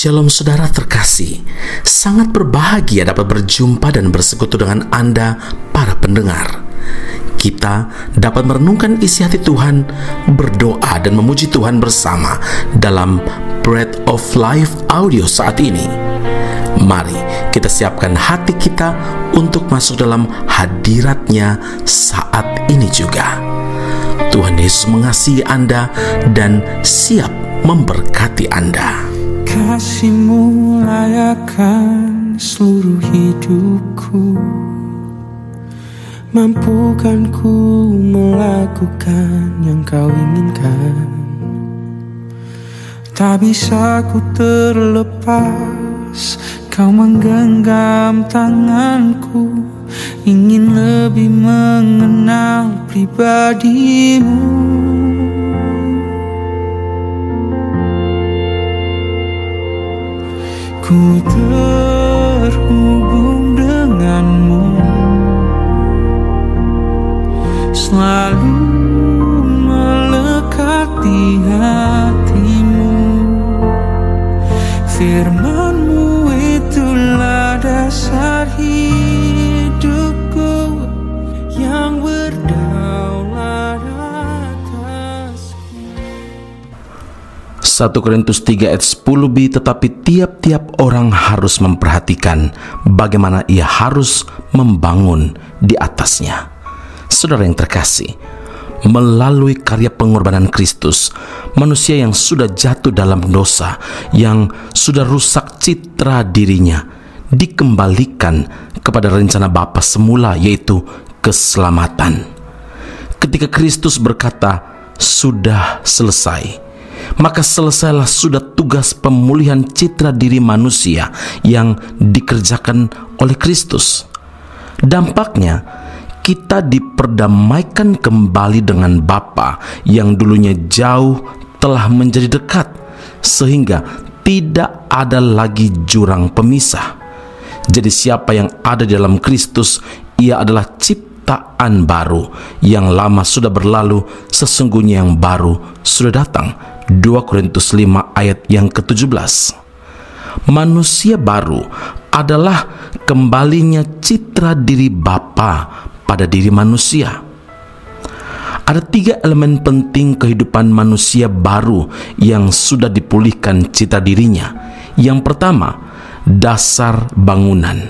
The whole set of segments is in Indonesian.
Shalom saudara terkasih, sangat berbahagia dapat berjumpa dan bersekutu dengan Anda para pendengar. Kita dapat merenungkan isi hati Tuhan, berdoa dan memuji Tuhan bersama dalam Bread of Life audio saat ini. Mari kita siapkan hati kita untuk masuk dalam hadirat-Nya saat ini juga. Tuhan Yesus mengasihi Anda dan siap memberkati Anda. Kasih-Mu layakkan seluruh hidupku, mampukan ku melakukan yang Kau inginkan. Tak bisa ku terlepas, Kau menggenggam tanganku, ingin lebih mengenal pribadi-Mu. Ku terhubung denganmu, selalu melekat di hatimu. Firman-Mu itulah dasar hidupku yang berdaulat atasku. 1 Korintus 3 ayat 10b, tetapi tiap-tiap orang harus memperhatikan bagaimana ia harus membangun di atasnya. Saudara yang terkasih, melalui karya pengorbanan Kristus, manusia yang sudah jatuh dalam dosa, yang sudah rusak citra dirinya, dikembalikan kepada rencana Bapa semula, yaitu keselamatan. Ketika Kristus berkata, "Sudah selesai," maka selesailah sudah tugas pemulihan citra diri manusia yang dikerjakan oleh Kristus. Dampaknya, kita diperdamaikan kembali dengan Bapa yang dulunya jauh telah menjadi dekat, sehingga tidak ada lagi jurang pemisah. Jadi siapa yang ada di dalam Kristus, ia adalah ciptaan baru. Yang lama sudah berlalu, sesungguhnya yang baru sudah datang. 2 Korintus 5 ayat yang ke-17. Manusia baru adalah kembalinya citra diri Bapa pada diri manusia. Ada 3 elemen penting kehidupan manusia baru yang sudah dipulihkan citra dirinya. Yang pertama, dasar bangunan.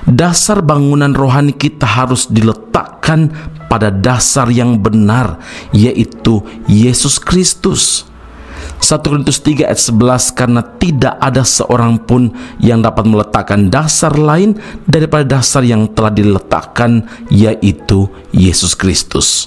Dasar bangunan rohani kita harus diletakkan pada dasar yang benar, yaitu Yesus Kristus. 1 Korintus 3 ayat 11, karena tidak ada seorang pun yang dapat meletakkan dasar lain daripada dasar yang telah diletakkan, yaitu Yesus Kristus.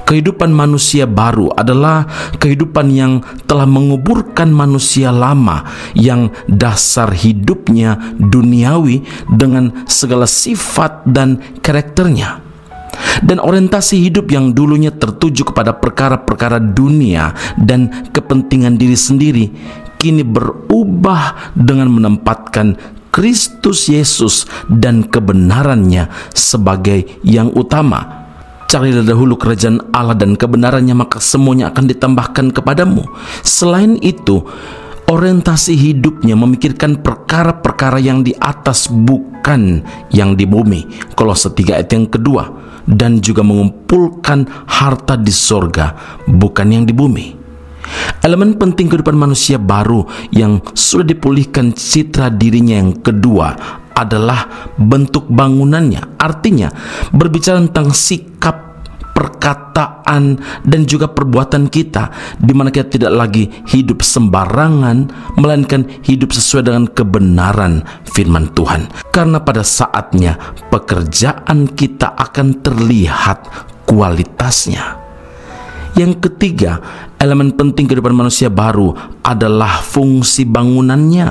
Kehidupan manusia baru adalah kehidupan yang telah menguburkan manusia lama yang dasar hidupnya duniawi dengan segala sifat dan karakternya. Dan orientasi hidup yang dulunya tertuju kepada perkara-perkara dunia dan kepentingan diri sendiri, kini berubah dengan menempatkan Kristus Yesus dan kebenarannya sebagai yang utama. Carilah dahulu kerajaan Allah dan kebenarannya, maka semuanya akan ditambahkan kepadamu. Selain itu, orientasi hidupnya memikirkan perkara-perkara yang di atas, bukan yang di bumi. Kolose 3 ayat yang kedua. Dan juga mengumpulkan harta di sorga, bukan yang di bumi. Elemen penting kehidupan manusia baru yang sudah dipulihkan citra dirinya yang kedua adalah bentuk bangunannya. Artinya, berbicara tentang sikap, perkataan, dan juga perbuatan kita, di mana kita tidak lagi hidup sembarangan, melainkan hidup sesuai dengan kebenaran firman Tuhan. Karena pada saatnya pekerjaan kita akan terlihat kualitasnya. Yang ketiga, elemen penting kehidupan manusia baru adalah fungsi bangunannya.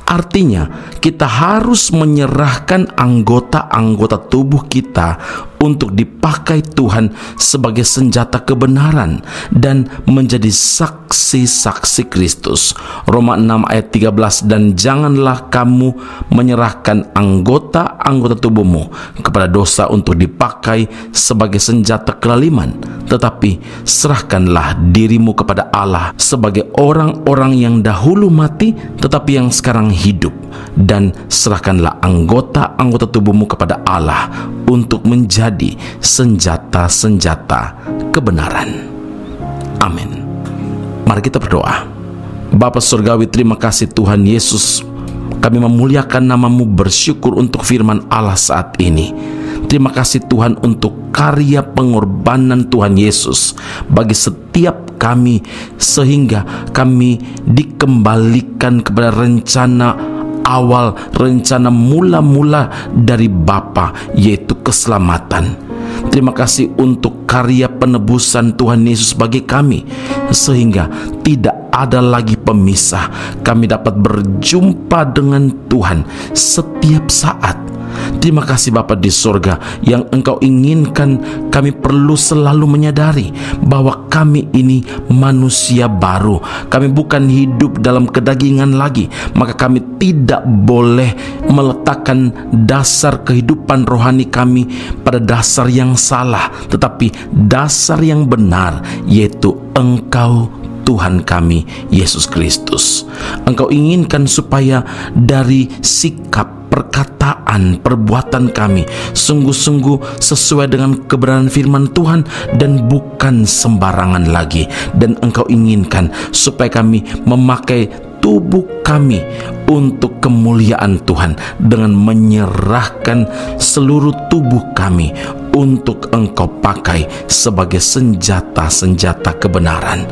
Artinya, kita harus menyerahkan anggota-anggota tubuh kita untuk dipakai Tuhan sebagai senjata kebenaran dan menjadi saksi-saksi Kristus. Roma 6 ayat 13, dan janganlah kamu menyerahkan anggota-anggota tubuhmu kepada dosa untuk dipakai sebagai senjata kelaliman, tetapi serahkanlah dirimu kepada Allah sebagai orang-orang yang dahulu mati tetapi yang sekarang hidup, dan serahkanlah anggota-anggota tubuhmu kepada Allah untuk menjadi senjata-senjata kebenaran. Amin. Mari kita berdoa. Bapa Surgawi, terima kasih Tuhan Yesus. Kami memuliakan nama-Mu, bersyukur untuk firman Allah saat ini. Terima kasih Tuhan untuk karya pengorbanan Tuhan Yesus bagi setiap kami, sehingga kami dikembalikan kepada rencana awal, rencana mula-mula dari Bapa, yaitu keselamatan. Terima kasih untuk karya penebusan Tuhan Yesus bagi kami, sehingga tidak ada lagi pemisah. Kami dapat berjumpa dengan Tuhan setiap saat. Terima kasih Bapa di sorga, yang Engkau inginkan kami perlu selalu menyadari bahwa kami ini manusia baru. Kami bukan hidup dalam kedagingan lagi, maka kami tidak boleh meletakkan dasar kehidupan rohani kami pada dasar yang salah, tetapi dasar yang benar, yaitu Engkau Tuhan kami Yesus Kristus. Engkau inginkan supaya dari sikap, perkataan, perbuatan kami sungguh-sungguh sesuai dengan kebenaran firman Tuhan dan bukan sembarangan lagi. Dan Engkau inginkan supaya kami memakai tubuh kami untuk kemuliaan Tuhan dengan menyerahkan seluruh tubuh kami untuk Engkau pakai sebagai senjata-senjata kebenaran.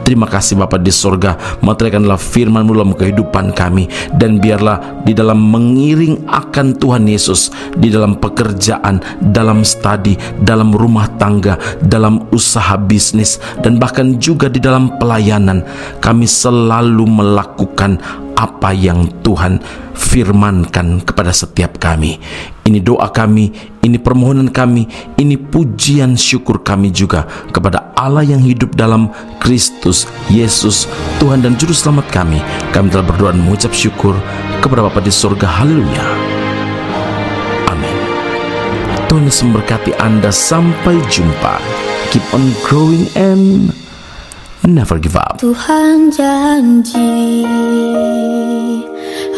Terima kasih Bapa di sorga, meteraikanlah firman-Mu dalam kehidupan kami, dan biarlah di dalam mengiring akan Tuhan Yesus, di dalam pekerjaan, dalam studi, dalam rumah tangga, dalam usaha bisnis, dan bahkan juga di dalam pelayanan, kami selalu melakukan apa yang Tuhan firmankan kepada setiap kami. Ini doa kami, ini permohonan kami, ini pujian syukur kami juga kepada Allah yang hidup dalam Kristus Yesus, Tuhan dan Juru Selamat kami. Kami telah berdoa dan mengucap syukur kepada Bapa di surga. Haleluya. Amin. Tuhan Yesus memberkati Anda. Sampai jumpa. Keep on growing and never give up. Tuhan janji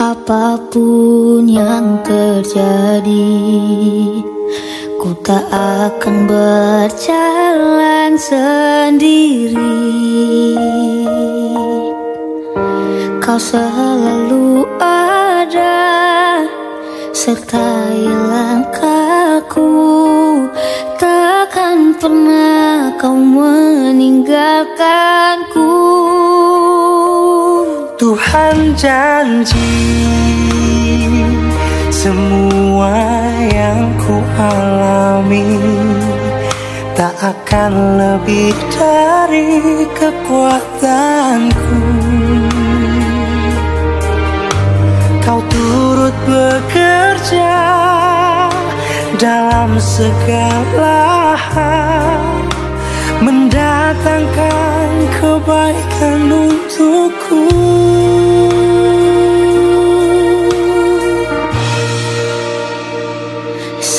apapun yang terjadi, ku tak akan berjalan sendiri. Kau selalu ada, sertai langkahku. Takkan pernah kau meninggalkanku. Tuhan janji semua yang ku alami tak akan lebih dari kekuatanku. Kau turut bekerja dalam segala hal, mendatangkan kebaikan untukku.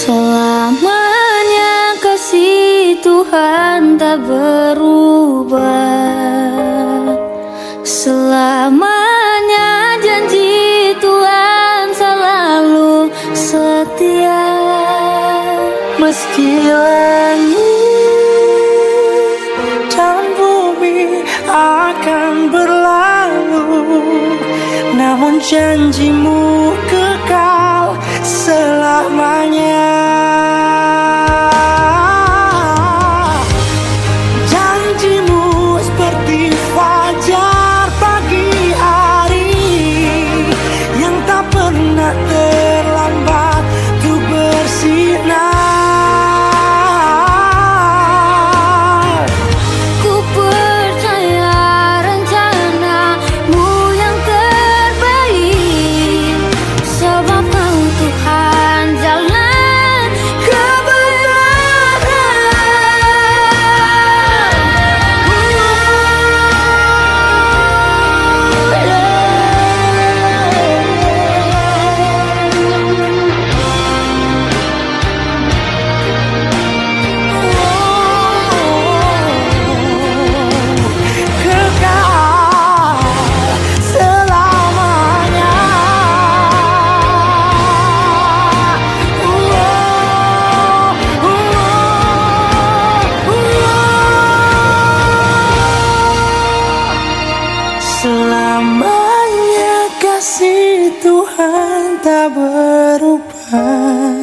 Selamanya kasih Tuhan tak berubah, selamanya janji Tuhan selalu setia. Meski langit dan bumi akan berlalu, namun janji-Mu kekal selamanya. Janji-Mu seperti fajar pagi hari yang tak pernah terlambat untuk bersinar. tak berubah.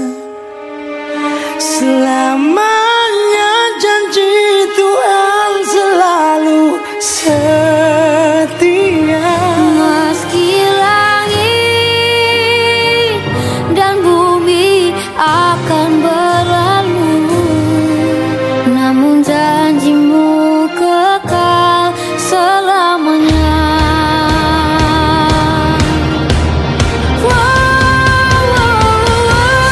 Selamanya janji Tuhan selalu setia. Meski langit dan bumi akan berlalu, namun janjimu kekal selamanya.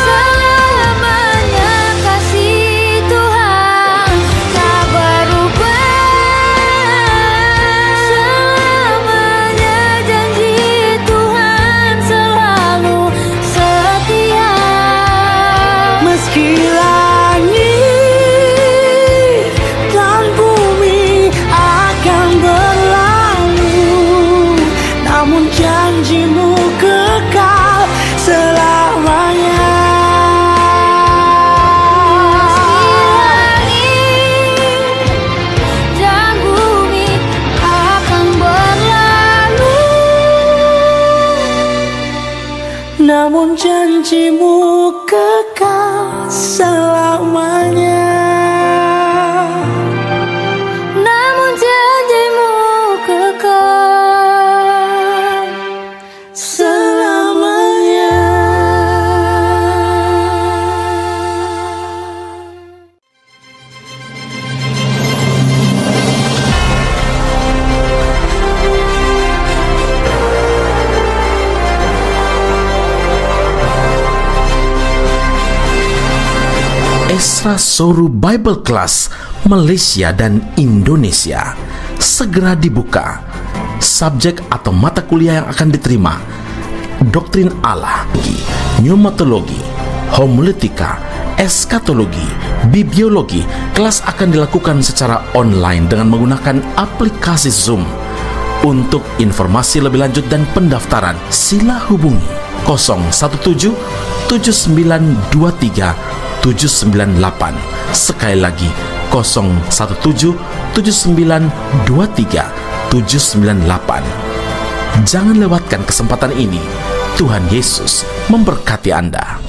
Selamanya kasih Tuhan tak berubah. Selamanya janji Tuhan selalu setia. Meski langit dan bumi akan berlalu, namun janjimu kekal selamanya. Dan bumi akan berlalu, Namun janjimu kekal selamanya. namun janjimu kekal Selamanya. Esra Soru Bible Class Malaysia dan Indonesia segera dibuka. Subjek atau mata kuliah yang akan diterima: Doktrin Allah, Pneumatologi, Homiletika, Eskatologi, Bibliologi. Kelas akan dilakukan secara online dengan menggunakan aplikasi Zoom. Untuk informasi lebih lanjut dan pendaftaran, sila hubungi 017 7923 798. Sekali lagi 017 7923 798. Jangan lewatkan kesempatan ini. Tuhan Yesus memberkati Anda.